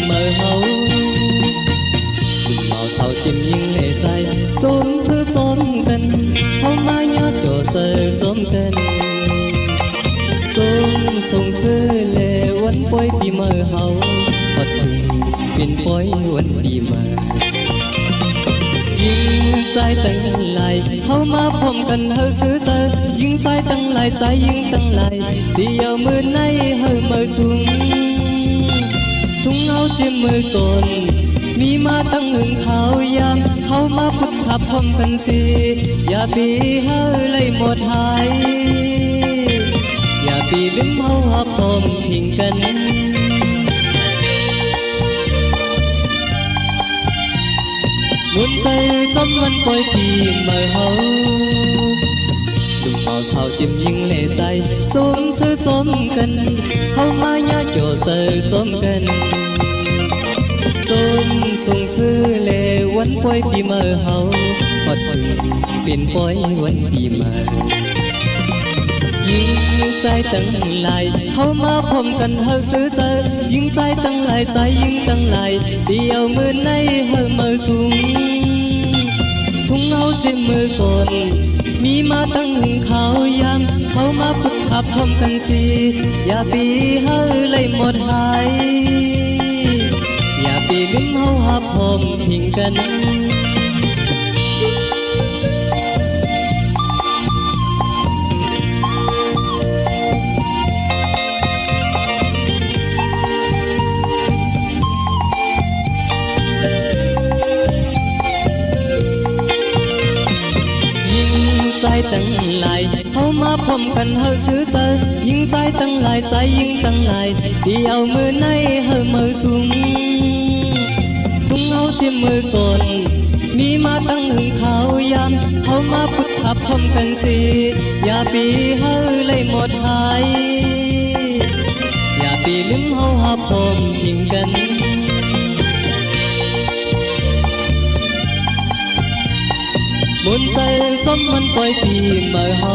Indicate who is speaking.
Speaker 1: mờ hấu đừng màu sao chim nhưng lệ dài trốn sư trốn cần không ai nhớ chỗ giờ trốn cần trốn sông sư lệ vẫn bôi bị mờ hấu bật thừngเป็นปอยวันปีมายิ่งใจตั้งหลายเข้ามาพร้อมกันเฮาซื้อใจยิ่งใจตั้งหลายใจยิ่งตั้งหลายเดียวมือในเฮามือสูงทุ่งเอาจิ้มมือก่อนมีมาตั้งหึงขาวยามเฮามาพุทธับทอมกันสิอย่าปีเฮาเลยหมดหายอย่าปีลืมเฮาหับทอมทิ้งกันmuôn tay dâm văn bôi bì mờ hấu đừng màu sao chim nhưng lệ dài xôn sư xôn cần hấu ma nhá chỗ giờ xôn cần xôn sung sư lệ văn bôi bì mờ hấu bật thừngเป็นbôi văn bì mờยิ่งใจตั้งหลายเฮามาพร้อมกันเฮาซื้อใจยิ่งใจตั้งหลายใจยิ่งตั้งหลายเดียวมือในเฮามือสูงทุ่งเอาจิ้มมือก่อนมีมาตั้งหึงขาวยามเฮามาพุทธับพร้อมกันสิอย่าปีเฮาเลยหมดหายอย่าปีลืมเฮาหับพร้อมทิ้งกันใจตั้งหลายเฮามาพร้อมกันเฮาซื้อใจยิ่งใจตั้งหลายใจยิ่งตั้งหลายเดียวมือในเฮามือสูงทุ่งเอาจิ้มมือก่อนมีมาตั้งหึงขาวยามเฮามาพุทธับพร้อมกันสิอย่าปีเฮาเลยหมดหายอย่าปีลืมเฮาหับพร้อมทิ้งกันมุนใจซ้ำมันปล่อยปีเมื่อเฮา